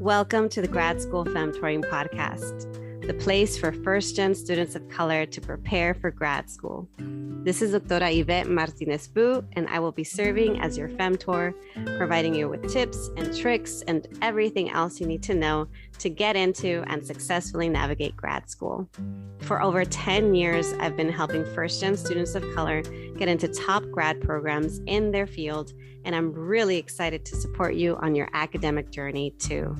Welcome to the Grad School Femtoring Podcast, the place for first-gen students of color to prepare for grad school. This is Doctora Yvette Martinez-Fu, and I will be serving as your femtor, providing you with tips and tricks and everything else you need to know to get into and successfully navigate grad school. For over 10 years, I've been helping first-gen students of color get into top grad programs in their field, and I'm really excited to support you on your academic journey too.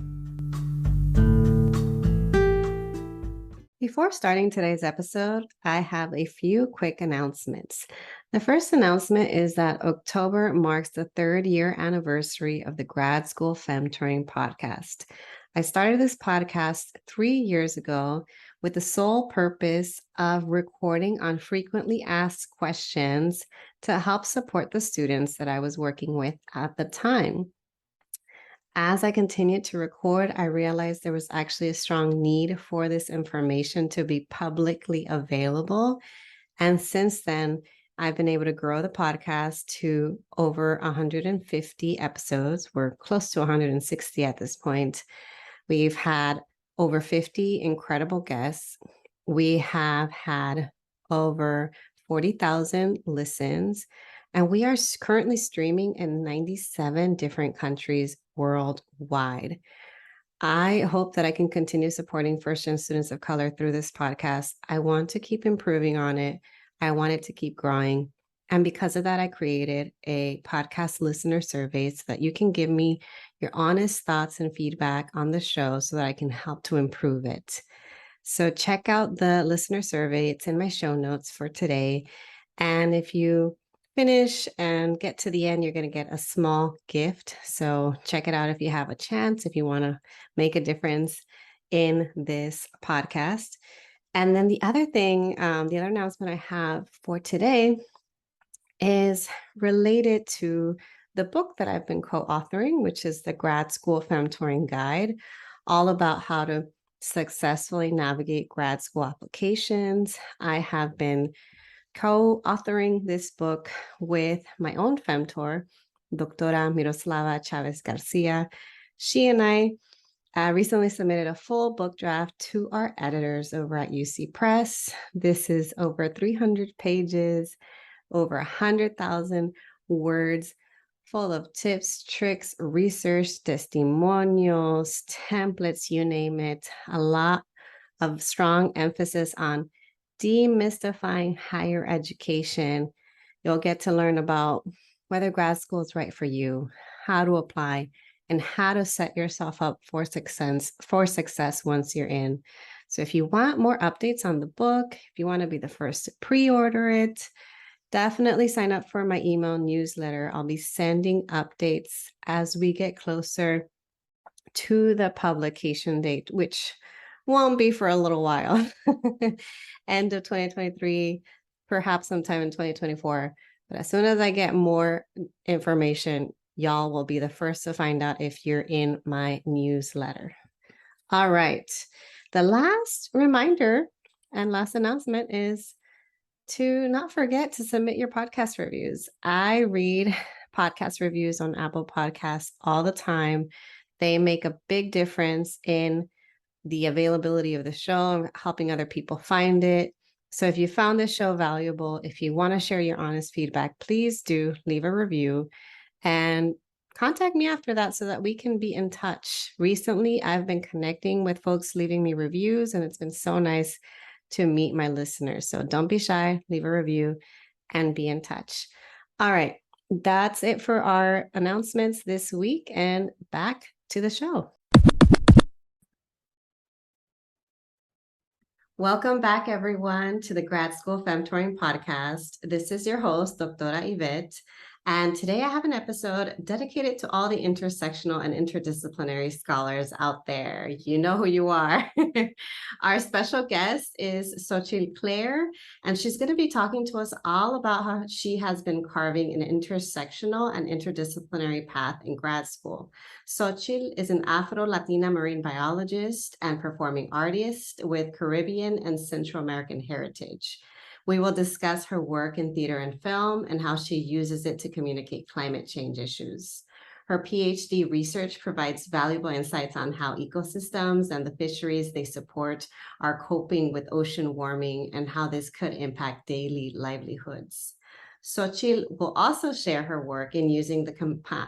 Before starting today's episode, I have a few quick announcements. The first announcement is that October marks the 3rd year anniversary of the Grad School Femtoring podcast. I started this podcast 3 years ago with the sole purpose of recording on frequently asked questions to help support the students that I was working with at the time. As I continued to record, I realized there was actually a strong need for this information to be publicly available. And since then, I've been able to grow the podcast to over 150 episodes. We're close to 160 at this point. We've had over 50 incredible guests. We have had over 40,000 listens, and we are currently streaming in 97 different countries worldwide. I hope that I can continue supporting first-gen students of color through this podcast. I want to keep improving on it. I want it to keep growing. And because of that, I created a podcast listener survey so that you can give me your honest thoughts and feedback on the show so that I can help to improve it. So check out the listener survey. It's in my show notes for today. And if you finish and get to the end, you're going to get a small gift. So check it out if you have a chance, if you want to make a difference in this podcast. And then the other thing, the other announcement I have for today is related to the book that I've been co-authoring, which is the Grad School Femtoring Guide, all about how to successfully navigate grad school applications. I have been co-authoring this book with my own femtor, Doctora Miroslava Chavez Garcia. She and I recently submitted a full book draft to our editors over at UC Press. This is over 300 pages, over 100,000 words, full of tips, tricks, research, testimonials, templates, you name it. A lot of strong emphasis on demystifying higher education. You'll get to learn about whether grad school is right for you, how to apply, and how to set yourself up for success once you're in. So if you want more updates on the book, if you want to be the first to pre-order it, definitely sign up for my email newsletter. I'll be sending updates as we get closer to the publication date, which won't be for a little while. End of 2023, perhaps sometime in 2024. But as soon as I get more information, y'all will be the first to find out if you're in my newsletter. All right. The last reminder and last announcement is to not forget to submit your podcast reviews. I read podcast reviews on Apple Podcasts all the time. They make a big difference in the availability of the show, helping other people find it. So if you found this show valuable, if you want to share your honest feedback, please do leave a review and contact me after that so that we can be in touch. Recently, I've been connecting with folks leaving me reviews, and it's been so nice to meet my listeners. So don't be shy, leave a review and be in touch. All right, that's it for our announcements this week, and back to the show. Welcome back, everyone, to the Grad School Femtoring podcast. This is your host, Doctora Yvette, and today I have an episode dedicated to all the intersectional and interdisciplinary scholars out there. You know who you are. Our special guest is Xochitl Clare, and she's going to be talking to us all about how she has been carving an intersectional and interdisciplinary path in grad school. Xochitl is an Afro-Latina marine biologist and performing artist with Caribbean and Central American heritage. We will discuss her work in theater and film and how she uses it to communicate climate change issues. Her Ph.D. research provides valuable insights on how ecosystems and the fisheries they support are coping with ocean warming and how this could impact daily livelihoods. Xochitl will also share her work in using the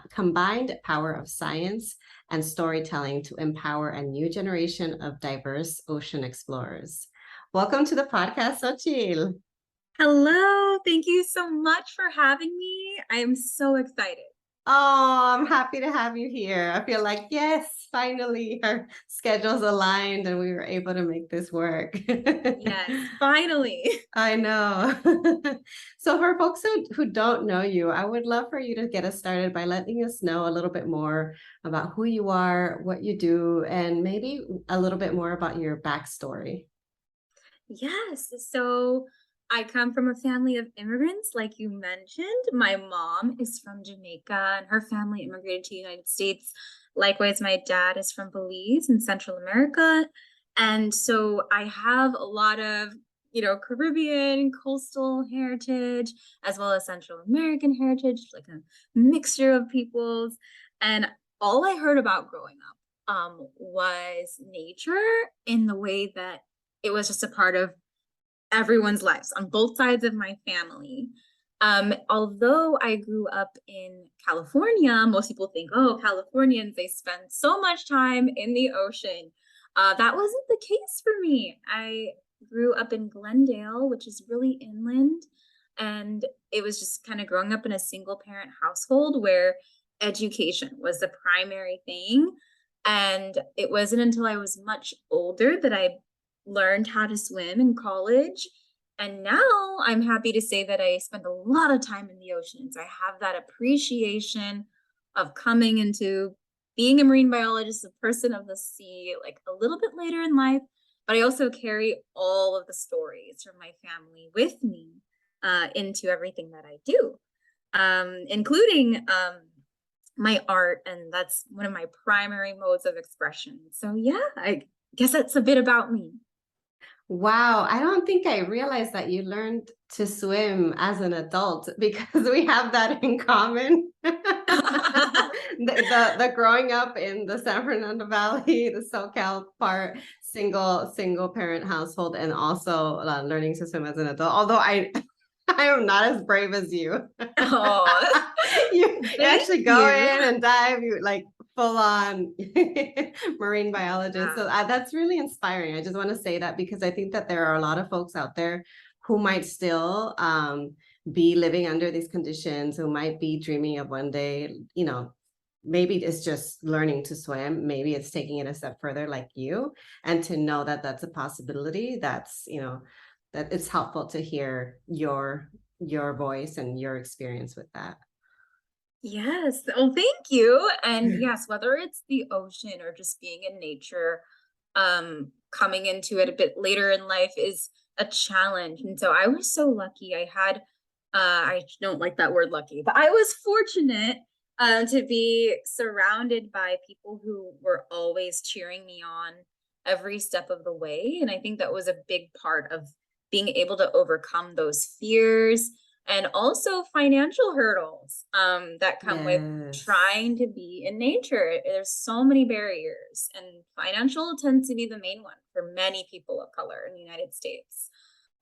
combined power of science and storytelling to empower a new generation of diverse ocean explorers. Welcome to the podcast, Xochitl. Hello, thank you so much for having me. I am so excited. Oh, I'm happy to have you here. I feel like, yes, finally our schedules aligned and we were able to make this work. Yes, finally. I know. So for folks who don't know you, I would love for you to get us started by letting us know a little bit more about who you are, what you do, and maybe a little bit more about your backstory. Yes, so I come from a family of immigrants, like you mentioned. My mom is from Jamaica and her family immigrated to the United States. Likewise, my dad is from Belize in Central America. And so I have a lot of, Caribbean coastal heritage, as well as Central American heritage, like a mixture of peoples. And all I heard about growing up was nature in the way that it was just a part of everyone's lives on both sides of my family. Although I grew up in California, most people think, oh, Californians, they spend so much time in the ocean. That wasn't the case for me. I grew up in Glendale, which is really inland. And it was just kind of growing up in a single parent household where education was the primary thing. And it wasn't until I was much older that I learned how to swim in college. And now I'm happy to say that I spend a lot of time in the oceans. I have that appreciation of coming into being a marine biologist, a person of the sea, like a little bit later in life. But I also carry all of the stories from my family with me into everything that I do, including my art. And that's one of my primary modes of expression. So yeah, I guess that's a bit about me. Wow, I don't think I realized that you learned to swim as an adult because we have that in common. The growing up in the San Fernando Valley, the SoCal part, single parent household, and also learning to swim as an adult. Although I am not as brave as you. Oh, You thank actually go you. in and dive, you like full on marine biologist. So Wow. that's really inspiring. I just want to say that because I think that there are a lot of folks out there who might still be living under these conditions, who might be dreaming of one day, maybe it's just learning to swim, maybe it's taking it a step further like you, and to know that that's a possibility. That's, that it's helpful to hear your voice and your experience with that. Yes. Oh, thank you. And yes, whether it's the ocean or just being in nature, coming into it a bit later in life is a challenge. And so I was so lucky. I don't like that word lucky, but I was fortunate to be surrounded by people who were always cheering me on every step of the way. And I think that was a big part of being able to overcome those fears and also financial hurdles that come with Yes. trying to be in nature. There's so many barriers, and financial tends to be the main one for many people of color in the United States.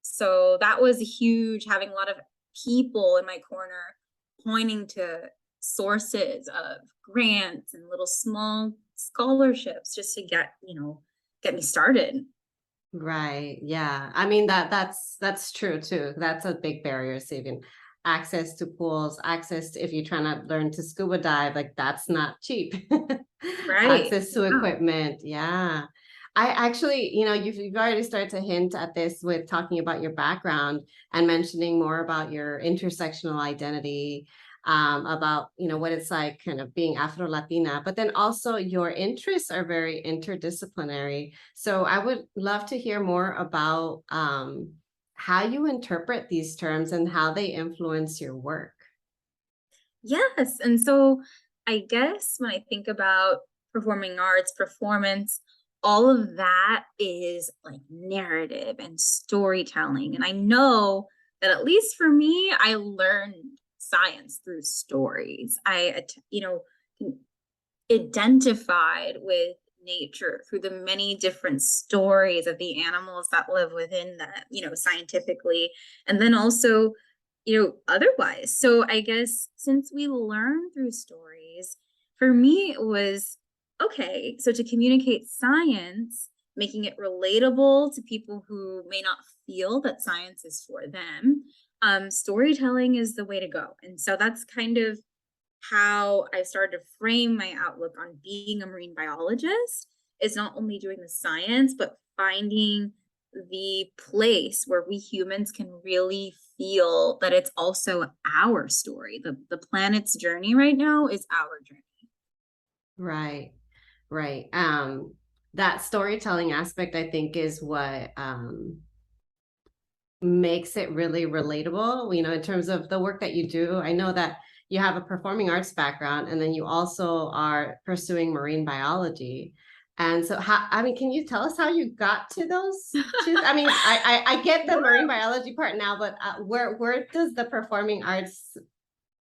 So that was huge, having a lot of people in my corner pointing to sources of grants and little small scholarships just to get me started. Right. Yeah. I mean that's true too. That's a big barrier saving access to pools, access to if you're trying to learn to scuba dive, like that's not cheap. Right. Access to Yeah. equipment. Yeah. I actually, you've already started to hint at this with talking about your background and mentioning more about your intersectional identity, about what it's like kind of being Afro-Latina, but then also your interests are very interdisciplinary. So I would love to hear more about how you interpret these terms and how they influence your work. Yes. And so I guess when I think about performing arts, performance, all of that is like narrative and storytelling. And I know that at least for me, I learned science through stories. identified with nature through the many different stories of the animals that live within that, scientifically, and then also, otherwise. So I guess since we learn through stories, for me, it was okay. So to communicate science, making it relatable to people who may not feel that science is for them, storytelling is the way to go. And so that's kind of how I started to frame my outlook on being a marine biologist is not only doing the science, but finding the place where we humans can really feel that it's also our story. The planet's journey right now is our journey. Right, right. That storytelling aspect, I think, is what makes it really relatable, in terms of the work that you do. I know that you have a performing arts background, and then you also are pursuing marine biology. And so, can you tell us how you got to those two? I get the marine biology part now, but where does the performing arts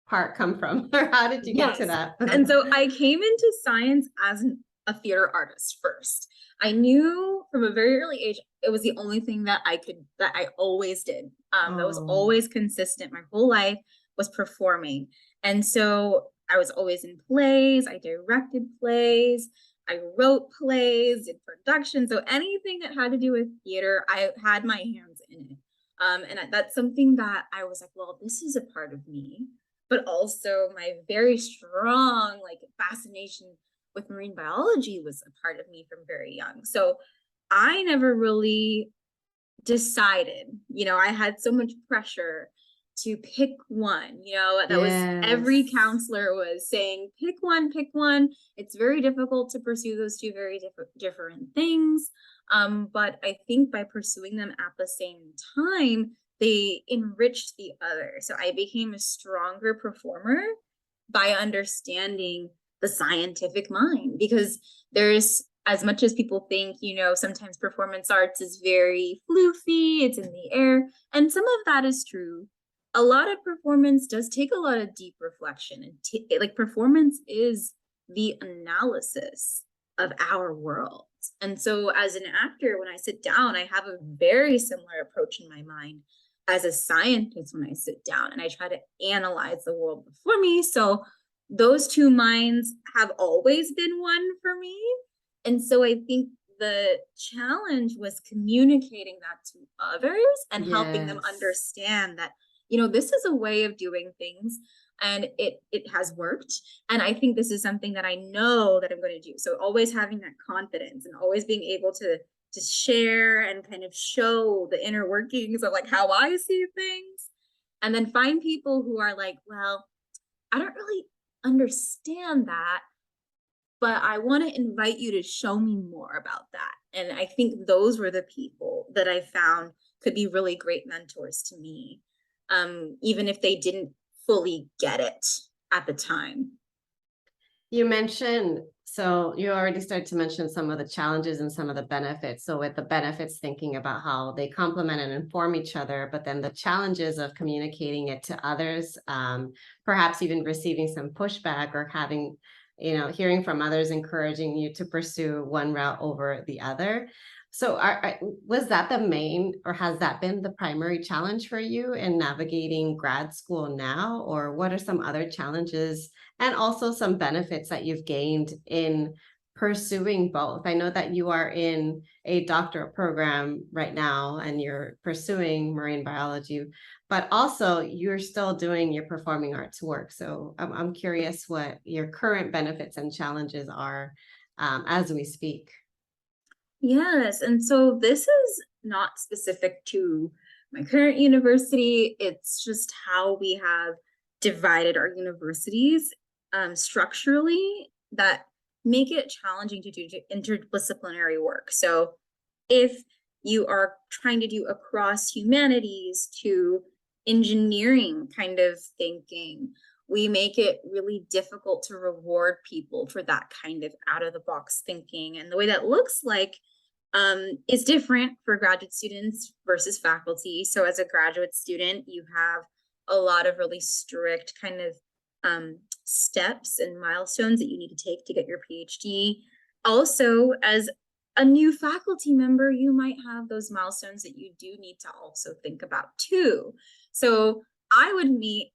part come from? Or how did you get to that? And so I came into science as a theater artist first. I knew from a very early age it was the only thing that I always did. That was always consistent. My whole life was performing. And so I was always in plays, I directed plays, I wrote plays, did production. So anything that had to do with theater, I had my hands in it. And that's something that I was like, well, this is a part of me, but also my very strong fascination with marine biology was a part of me from very young. So I never really decided, I had so much pressure to pick one, that was every counselor was saying, pick one. It's very difficult to pursue those two very different things. But I think by pursuing them at the same time, they enriched the other. So I became a stronger performer by understanding the scientific mind, because there's, as much as people think, sometimes performance arts is very floofy, it's in the air, and some of that is true. A lot of performance does take a lot of deep reflection, and performance is the analysis of our world. And so as an actor, when I sit down, I have a very similar approach in my mind as a scientist when I sit down, and I try to analyze the world before me. So those two minds have always been one for me. And so I think the challenge was communicating that to others and helping them understand that, this is a way of doing things, and it has worked. And I think this is something that I know that I'm going to do. So always having that confidence and always being able to share and kind of show the inner workings of how I see things, and then find people who are like, well, I don't really understand that, but I want to invite you to show me more about that. And I think those were the people that I found could be really great mentors to me, even if they didn't fully get it at the time. You already started to mention some of the challenges and some of the benefits. So with the benefits, thinking about how they complement and inform each other, but then the challenges of communicating it to others, perhaps even receiving some pushback or having, hearing from others encouraging you to pursue one route over the other. So was that the main, or has that been the primary challenge for you in navigating grad school now? Or what are some other challenges and also some benefits that you've gained in pursuing both? I know that you are in a doctorate program right now and you're pursuing marine biology, but also you're still doing your performing arts work. So I'm curious what your current benefits and challenges are as we speak. Yes, and so this is not specific to my current university. It's just how we have divided our universities structurally that make it challenging to do interdisciplinary work. So if you are trying to do across humanities to engineering kind of thinking, we make it really difficult to reward people for that kind of out of the box thinking. And the way that looks like is different for graduate students versus faculty. So as a graduate student, you have a lot of really strict kind of steps and milestones that you need to take to get your PhD. Also, as a new faculty member, you might have those milestones that you do need to also think about too. So I would meet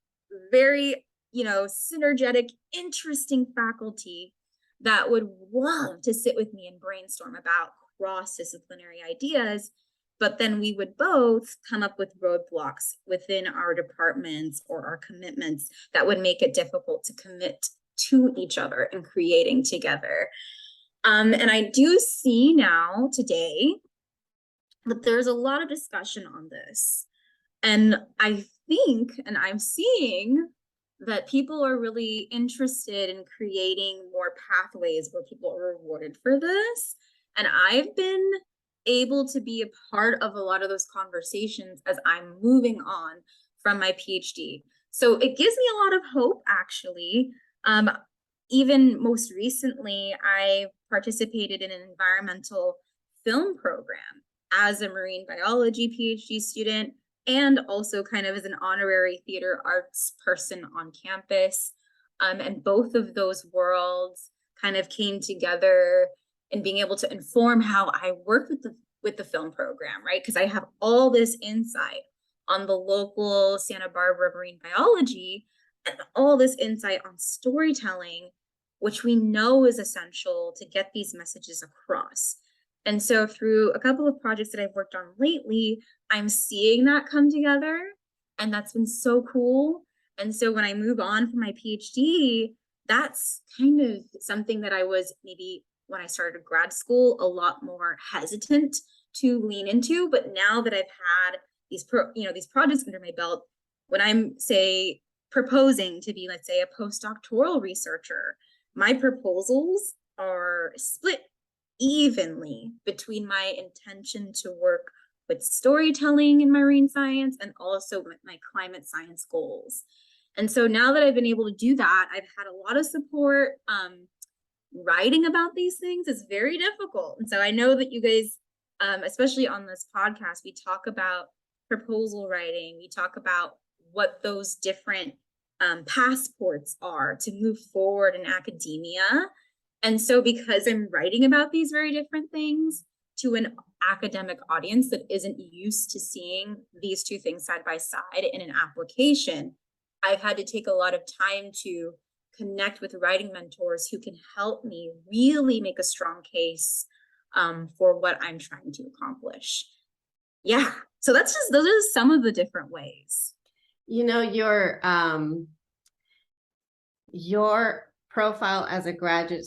very, synergetic, interesting faculty that would love to sit with me and brainstorm about cross-disciplinary ideas, but then we would both come up with roadblocks within our departments or our commitments that would make it difficult to commit to each other and creating together. And I do see now today that there's a lot of discussion on this. And I think, and I'm seeing that people are really interested in creating more pathways where people are rewarded for this. And I've been able to be a part of a lot of those conversations as I'm moving on from my PhD. So it gives me a lot of hope, actually. Even most recently, I participated in an environmental film program as a marine biology PhD student, and also kind of as an honorary theater arts person on campus. And both of those worlds kind of came together in being able to inform how I work with the film program, right? Because I have all this insight on the local Santa Barbara marine biology and all this insight on storytelling, which we know is essential to get these messages across. And so through a couple of projects that I've worked on lately, I'm seeing that come together, and that's been so cool. And so when I move on from my PhD, that's kind of something that I was maybe when I started grad school a lot more hesitant to lean into. But now that I've had these projects under my belt, when I'm, say, proposing to be, let's say, a postdoctoral researcher, my proposals are split evenly between my intention to work with storytelling in marine science and also with my climate science goals. And so now that I've been able to do that, I've had a lot of support. Writing about these things is very difficult. And so I know that you guys, especially on this podcast, we talk about proposal writing. We talk about what those different passports are to move forward in academia. And so because I'm writing about these very different things to an academic audience that isn't used to seeing these two things side by side in an application, I've had to take a lot of time to connect with writing mentors who can help me really make a strong case for what I'm trying to accomplish. Yeah, so those are some of the different ways. Your profile as a graduate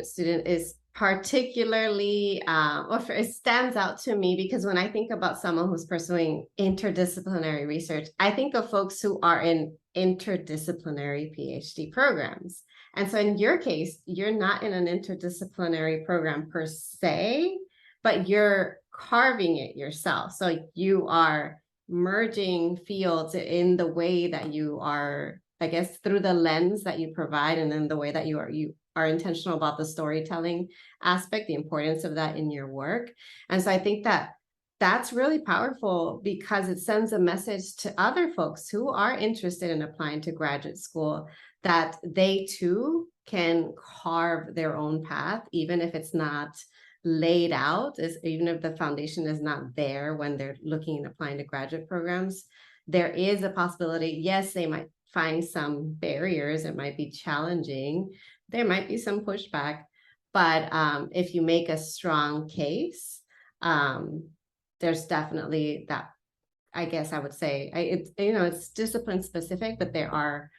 student is particularly, it stands out to me because when I think about someone who's pursuing interdisciplinary research, I think of folks who are in interdisciplinary PhD programs. And so in your case, you're not in an interdisciplinary program per se, but you're carving it yourself. So you are merging fields in the way that you are, I guess, through the lens that you provide, and then the way that you are intentional about the storytelling aspect, the importance of that in your work. And so I think that that's really powerful because it sends a message to other folks who are interested in applying to graduate school that they too can carve their own path, even if it's not laid out, even if the foundation is not there when they're looking and applying to graduate programs. There is a possibility, yes, they might find some barriers, it might be challenging, there might be some pushback, but if you make a strong case, there's definitely that, I guess I would say, it's discipline specific, but there are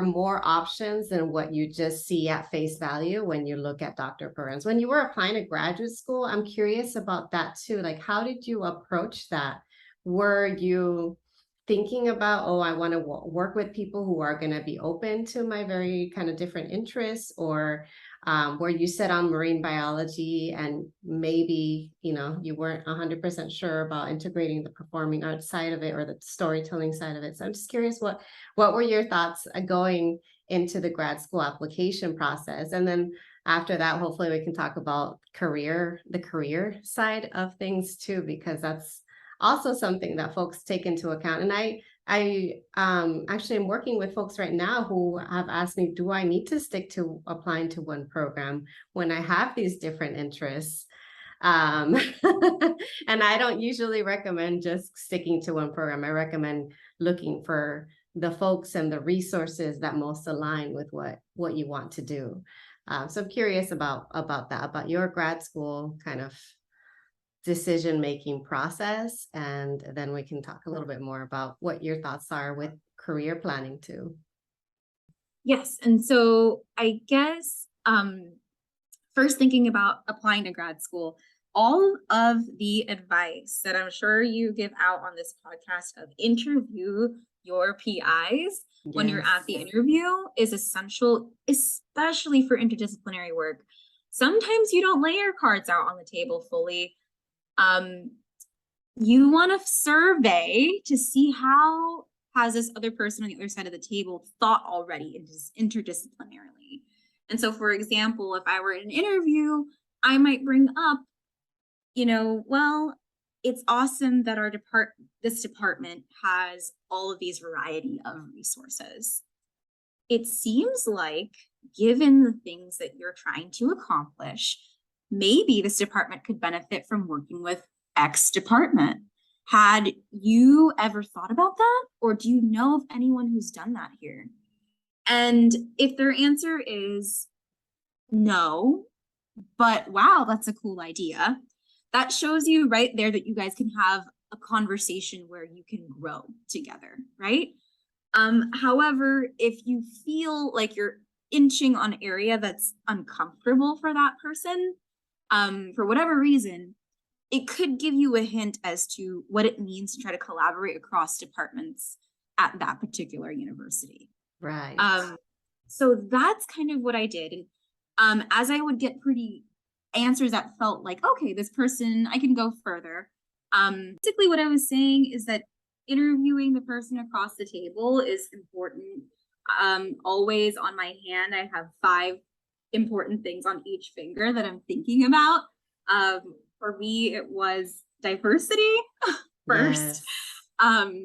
more options than what you just see at face value when you look at doctor programs. When you were applying to graduate school, I'm curious about that too. Like, how did you approach that? Were you thinking about, I want to work with people who are going to be open to my very kind of different interests, or were you set on marine biology and maybe, you weren't 100% sure about integrating the performing arts side of it or the storytelling side of it? So I'm just curious, what were your thoughts going into the grad school application process? And then after that, hopefully we can talk about the career side of things too, because that's also something that folks take into account. And I actually am working with folks right now who have asked me, do I need to stick to applying to one program when I have these different interests? Um, and I don't usually recommend just sticking to one program. I recommend looking for the folks and the resources that most align with what you want to do. So I'm curious about that, about your grad school kind of decision-making process. And then we can talk a little bit more about what your thoughts are with career planning too. Yes. And so I guess first thinking about applying to grad school, all of the advice that I'm sure you give out on this podcast of interview your PIs when you're at the interview is essential, especially for interdisciplinary work. Sometimes you don't lay your cards out on the table fully. You want to survey to see how has this other person on the other side of the table thought already interdisciplinarily. And so, for example, if I were in an interview, I might bring up, well, it's awesome that this department has all of these variety of resources. It seems like, given the things that you're trying to accomplish, maybe this department could benefit from working with X department. Had you ever thought about that? Or do you know of anyone who's done that here? And if their answer is no, but wow, that's a cool idea, that shows you right there that you guys can have a conversation where you can grow together, right? However, if you feel like you're inching on an area that's uncomfortable for that person, for whatever reason, it could give you a hint as to what it means to try to collaborate across departments at that particular university. Right. So that's kind of what I did. And as I would get pretty answers that felt like, okay, this person, I can go further. Basically what I was saying is that interviewing the person across the table is important. Always on my hand, I have 5 important things on each finger that I'm thinking about. For me, it was diversity first, yes.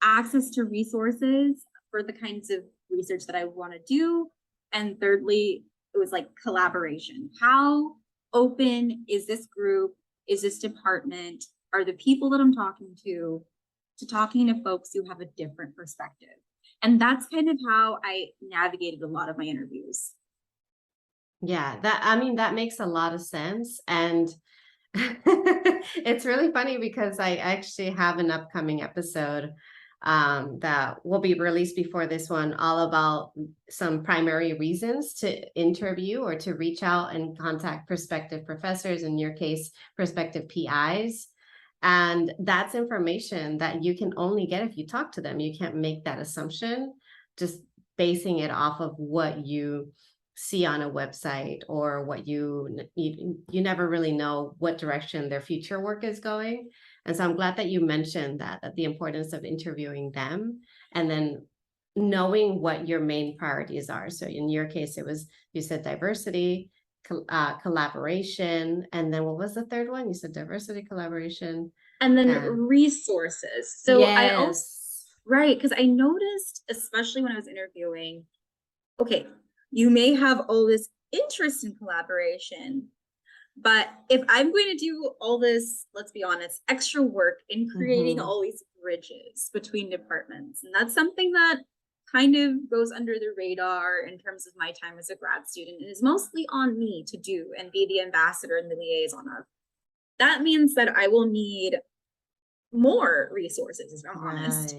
Access to resources for the kinds of research that I want to do. And thirdly, it was like collaboration. How open is this group? Is this department? Are the people that I'm talking to talking to folks who have a different perspective? And that's kind of how I navigated a lot of my interviews. Yeah, that makes a lot of sense. And it's really funny because I actually have an upcoming episode that will be released before this one, all about some primary reasons to interview or to reach out and contact prospective professors, in your case, prospective PIs. And that's information that you can only get if you talk to them. You can't make that assumption just basing it off of what you see on a website or what you never really know what direction their future work is going. And so I'm glad that you mentioned that the importance of interviewing them and then knowing what your main priorities are. So in your case, it was, you said diversity, collaboration, and then what was the third one? You said diversity, collaboration, and then resources. So yes. I also, right, because I noticed, especially when I was interviewing, okay, you may have all this interest in collaboration, but if I'm going to do all this, let's be honest, extra work in creating all these bridges between departments, and that's something that kind of goes under the radar in terms of my time as a grad student, and is mostly on me to do and be the ambassador and the liaison of. That means that I will need more resources, if I'm honest,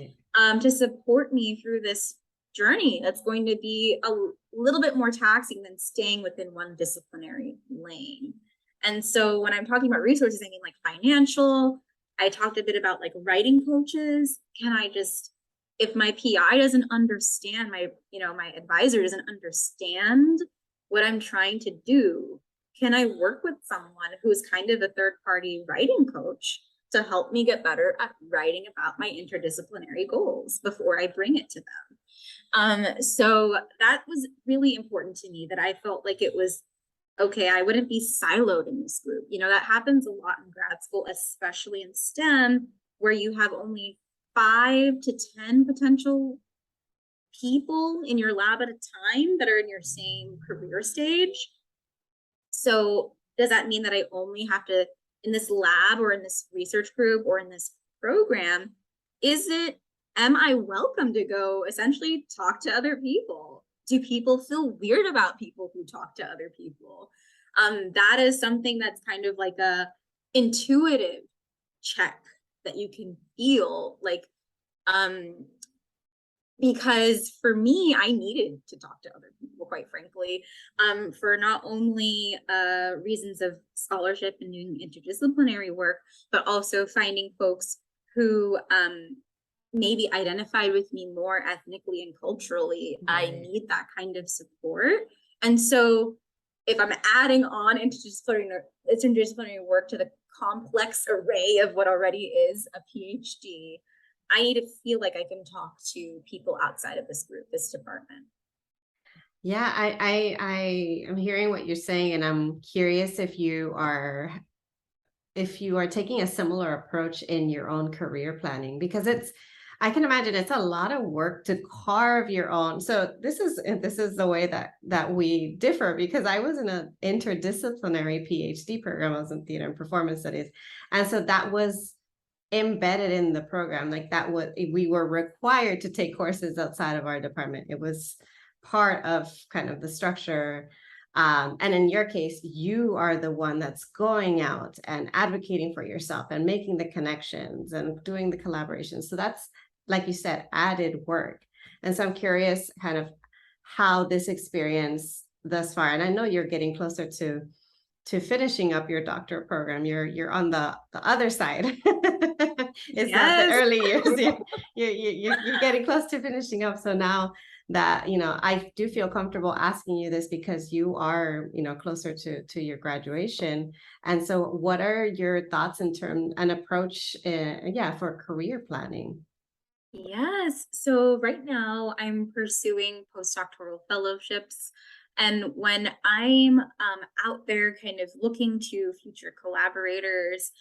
to support me through this journey that's going to be a little bit more taxing than staying within one disciplinary lane. And so when I'm talking about resources, I mean like financial. I talked a bit about like writing coaches. Can I just, if my PI doesn't understand, my advisor doesn't understand what I'm trying to do, can I work with someone who's kind of a third-party writing coach to help me get better at writing about my interdisciplinary goals before I bring it to them? So that was really important to me, that I felt like it was, okay, I wouldn't be siloed in this group. That happens a lot in grad school, especially in STEM, where you have only 5 to 10 potential people in your lab at a time that are in your same career stage. So does that mean that I only have to, in this lab or in this research group or in this program, am I welcome to go essentially talk to other people? Do people feel weird about people who talk to other people? That is something that's kind of like a intuitive check that you can feel like, because for me, I needed to talk to other people, quite frankly, for not only reasons of scholarship and doing interdisciplinary work, but also finding folks who maybe identified with me more ethnically and culturally. Right. I need that kind of support. And so if I'm adding on interdisciplinary work to the complex array of what already is a PhD, I need to feel like I can talk to people outside of this group, this department. Yeah, I am hearing what you're saying, and I'm curious if you are taking a similar approach in your own career planning, because I can imagine it's a lot of work to carve your own. So this is the way that we differ, because I was in an interdisciplinary PhD program. I was in theater and performance studies, and so that was embedded in the program. Like we were required to take courses outside of our department. It was part of kind of the structure. And in your case, you are the one that's going out and advocating for yourself and making the connections and doing the collaborations. So that's, like you said, added work. And so I'm curious kind of how this experience thus far, and I know you're getting closer to finishing up your doctorate program. You're on the other side. It's not the early years. You're getting close to finishing up. So now that, I do feel comfortable asking you this, because you are, closer to your graduation. And so what are your thoughts in terms and approach, for career planning? Yes. So right now I'm pursuing postdoctoral fellowships. And when I'm out there kind of looking to future collaborators,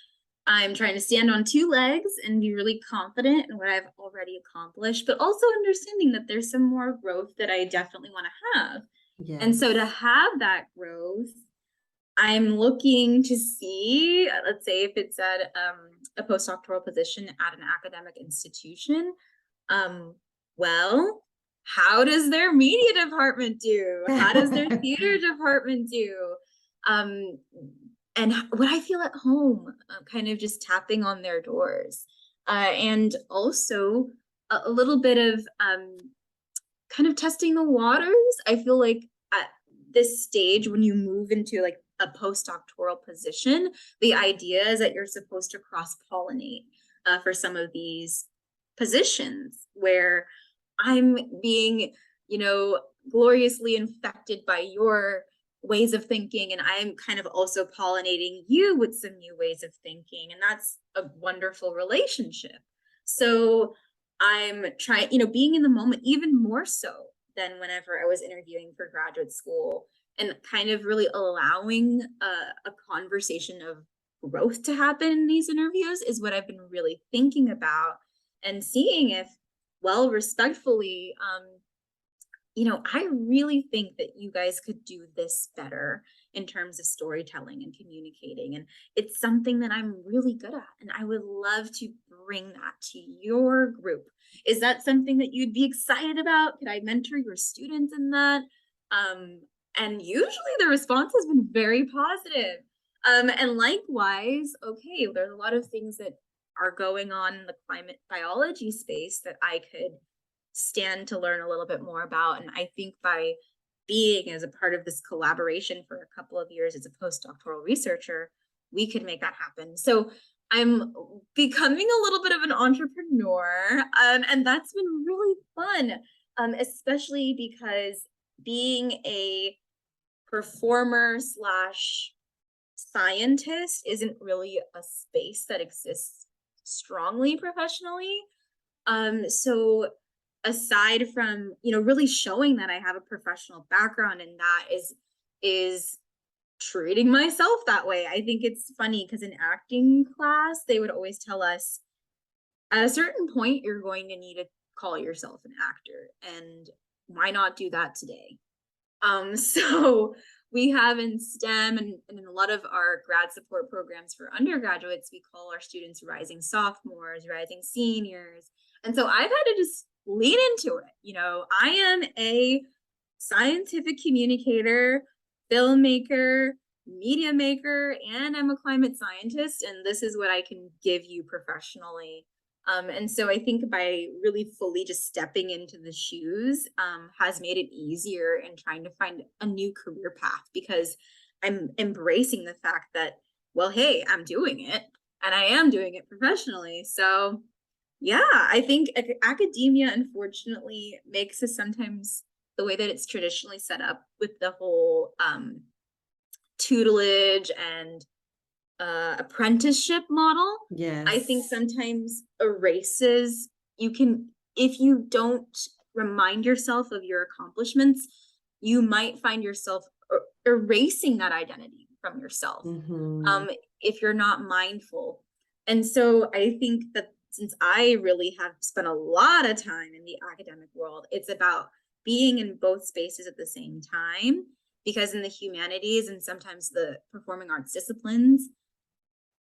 I'm trying to stand on 2 legs and be really confident in what I've already accomplished, but also understanding that there's some more growth that I definitely want to have. Yes. And so to have that growth, I'm looking to see, let's say if it's at a postdoctoral position at an academic institution, well, how does their media department do? How does their theater department do? And what I feel at home, kind of just tapping on their doors. And also a little bit of kind of testing the waters. I feel like at this stage, when you move into like a postdoctoral position, the idea is that you're supposed to cross-pollinate for some of these positions where I'm being, gloriously infected by your ways of thinking, and I'm kind of also pollinating you with some new ways of thinking, and that's a wonderful relationship. So I'm trying, being in the moment even more so than whenever I was interviewing for graduate school, and kind of really allowing a conversation of growth to happen in these interviews is what I've been really thinking about, and seeing if, well, respectfully, I really think that you guys could do this better in terms of storytelling and communicating. And it's something that I'm really good at. And I would love to bring that to your group. Is that something that you'd be excited about? Could I mentor your students in that? And usually the response has been very positive. And likewise, okay, there's a lot of things that are going on in the climate biology space that I could stand to learn a little bit more about. And I think by being as a part of this collaboration for a couple of years as a postdoctoral researcher, we could make that happen. So I'm becoming a little bit of an entrepreneur, and that's been really fun, especially because being a performer slash scientist isn't really a space that exists strongly professionally. So aside from, really showing that I have a professional background, and that is treating myself that way. I think it's funny because in acting class, they would always tell us, at a certain point, you're going to need to call yourself an actor. And why not do that today? So we have in STEM and in a lot of our grad support programs for undergraduates, we call our students rising sophomores, rising seniors. And so I've had to just lean into it. You know, I am a scientific communicator, filmmaker, media maker, and I'm a climate scientist. And this is what I can give you professionally. And so I think by really fully just stepping into the shoes has made it easier in trying to find a new career path, because I'm embracing the fact that, well, hey, I'm doing it and I am doing it professionally. So yeah, I think academia, unfortunately, makes us sometimes the way that it's traditionally set up with the whole tutelage and apprenticeship model, I think Yes. sometimes erases, you can, if you don't remind yourself of your accomplishments, you might find yourself erasing that identity from yourself Mm-hmm. if you're not mindful. And so I think that since I really have spent a lot of time in the academic world, it's about being in both spaces at the same time, because in the humanities and sometimes the performing arts disciplines,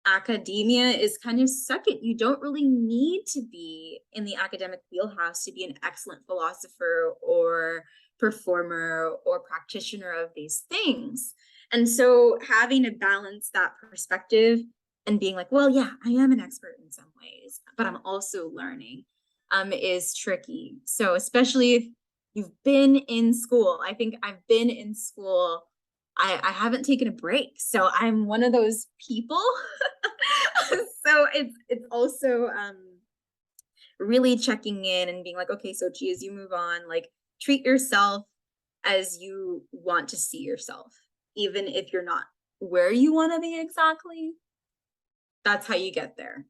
academia is kind of second. You don't really need to be in the academic wheelhouse to be an excellent philosopher or performer or practitioner of these things. And so having to balance that perspective and being like, well, yeah, I am an expert in some ways, but I'm also learning is tricky. So especially if you've been in school, I think I've been in school, I haven't taken a break. So I'm one of those people. So it's also really checking in and being like, okay, so gee, as you move on, like treat yourself as you want to see yourself, even if you're not where you want to be exactly. That's how you get there.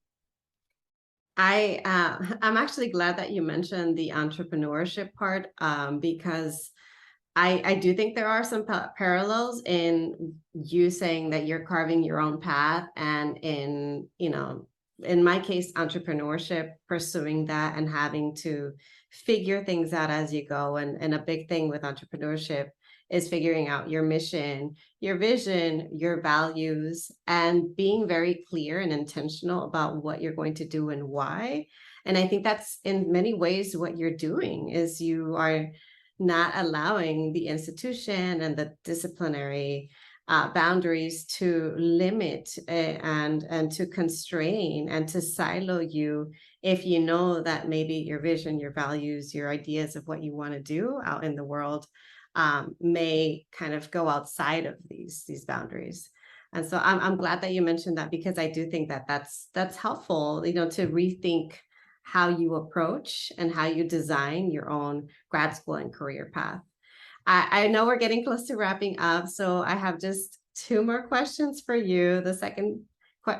I'm actually glad that you mentioned the entrepreneurship part, because I do think there are some parallels in you saying that you're carving your own path, and in my case, entrepreneurship, pursuing that and having to figure things out as you go. And a big thing with entrepreneurship is figuring out your mission, your vision, your values, and being very clear and intentional about what you're going to do and why. And I think that's in many ways what you're doing is you are not allowing the institution and the disciplinary boundaries to limit and to constrain and to silo you if you know that maybe your vision, your values, your ideas of what you want to do out in the world may kind of go outside of these boundaries. And so I'm glad that you mentioned that, because I do think that that's helpful, to rethink how you approach and how you design your own grad school and career path. I know we're getting close to wrapping up, so I have just two more questions for you. The second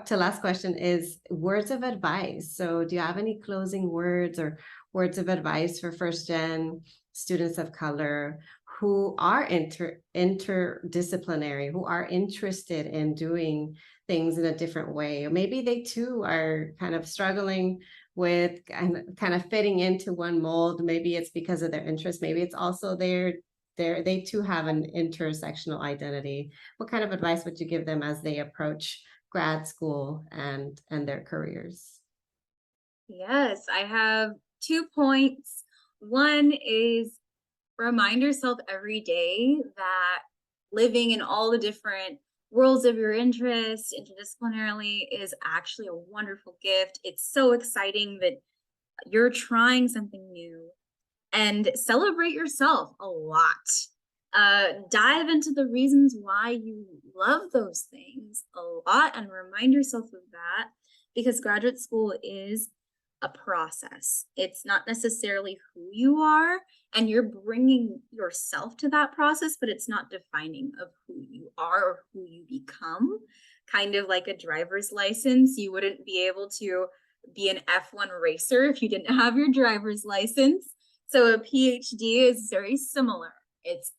to last question is words of advice. So do you have any closing words or words of advice for first gen students of color who are interdisciplinary, who are interested in doing things in a different way? Or maybe they too are kind of struggling with kind of fitting into one mold. Maybe it's because of their interest. Maybe it's also they too have an intersectional identity. What kind of advice would you give them as they approach grad school and their careers? Yes, I have 2 points. One is remind yourself every day that living in all the different worlds of your interest interdisciplinarily is actually a wonderful gift. It's so exciting that you're trying something new, and celebrate yourself a lot. Dive into the reasons why you love those things a lot and remind yourself of that, because graduate school is a process. It's not necessarily who you are, and you're bringing yourself to that process, but it's not defining of who you are or who you become. Kind of like a driver's license, you wouldn't be able to be an F1 racer if you didn't have your driver's license. So a PhD is very similar. It's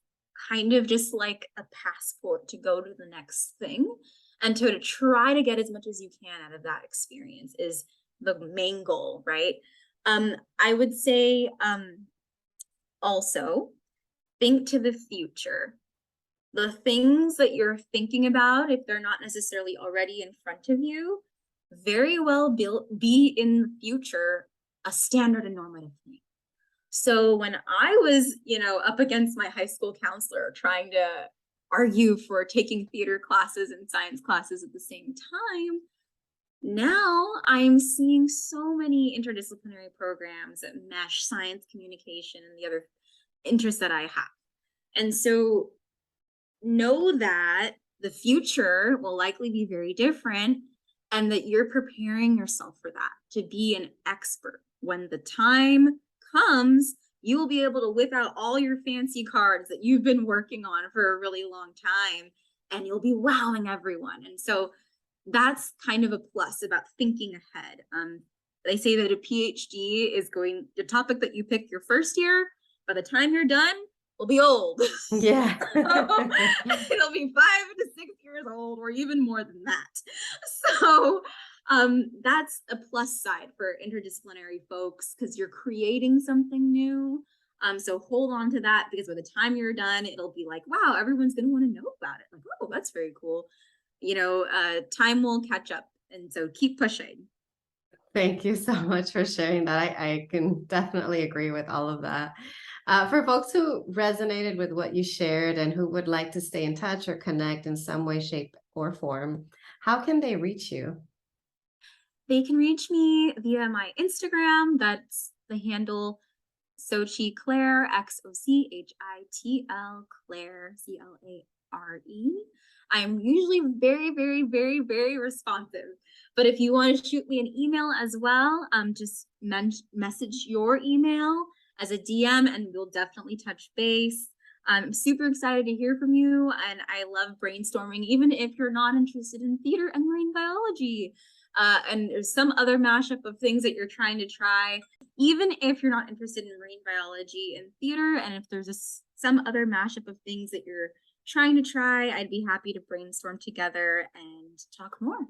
kind of just like a passport to go to the next thing, and to try to get as much as you can out of that experience is the main goal, right? I would say also think to the future. The things that you're thinking about, if they're not necessarily already in front of you, very well be in the future a standard and normative thing. So when I was, up against my high school counselor trying to argue for taking theater classes and science classes at the same time, now I'm seeing so many interdisciplinary programs that mesh science, communication, and the other interests that I have. And so know that the future will likely be very different and that you're preparing yourself for that, to be an expert. When the time comes, you will be able to whip out all your fancy cards that you've been working on for a really long time, and you'll be wowing everyone. And so that's kind of a plus about thinking ahead. They say that a PhD is the topic that you pick your first year, by the time you're done, will be old. Yeah. It'll be 5 to 6 years old, or even more than that. So that's a plus side for interdisciplinary folks, because you're creating something new. So hold on to that, because by the time you're done, it'll be like, wow, everyone's going to want to know about it. Like, oh, that's very cool. Time will catch up. And so keep pushing. Thank you so much for sharing that. I can definitely agree with all of that. For folks who resonated with what you shared and who would like to stay in touch or connect in some way, shape, or form, how can they reach you? They can reach me via my Instagram. That's the handle Xochitl Clare, Xochitl Clare, Clare. I'm usually very, very, very, very responsive. But if you want to shoot me an email as well, just message your email as a DM, and we'll definitely touch base. I'm super excited to hear from you, and I love brainstorming, even if you're not interested in theater and marine biology. And there's some other mashup of things that you're trying to try, even if you're not interested in marine biology and theater, and if there's some other mashup of things that you're trying to try, I'd be happy to brainstorm together and talk more.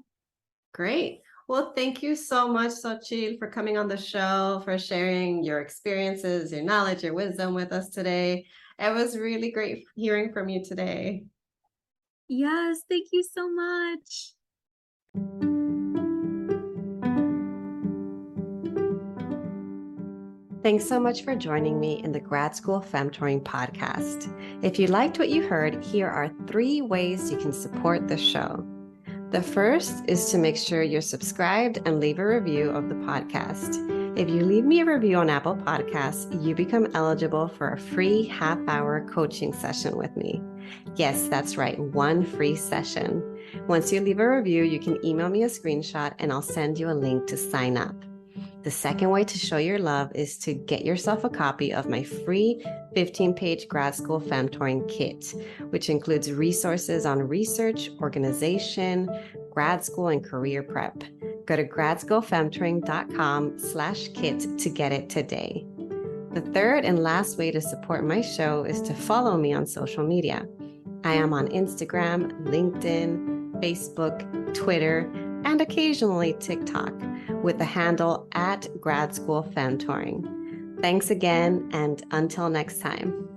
Great. Well, thank you so much, Xochitl, for coming on the show, for sharing your experiences, your knowledge, your wisdom with us today. It was really great hearing from you today. Yes, thank you so much. Thanks so much for joining me in the Grad School Femtoring podcast. If you liked what you heard, here are 3 ways you can support the show. The first is to make sure you're subscribed and leave a review of the podcast. If you leave me a review on Apple Podcasts, you become eligible for a free half-hour coaching session with me. Yes, that's right, 1 free session. Once you leave a review, you can email me a screenshot and I'll send you a link to sign up. The second way to show your love is to get yourself a copy of my free 15-page grad school femtoring kit, which includes resources on research, organization, grad school, and career prep. Go to gradschoolfemtoring.com/kit to get it today. The third and last way to support my show is to follow me on social media. I am on Instagram, LinkedIn, Facebook, Twitter, and occasionally TikTok with the handle @gradschoolfemtoring. Thanks again, and until next time.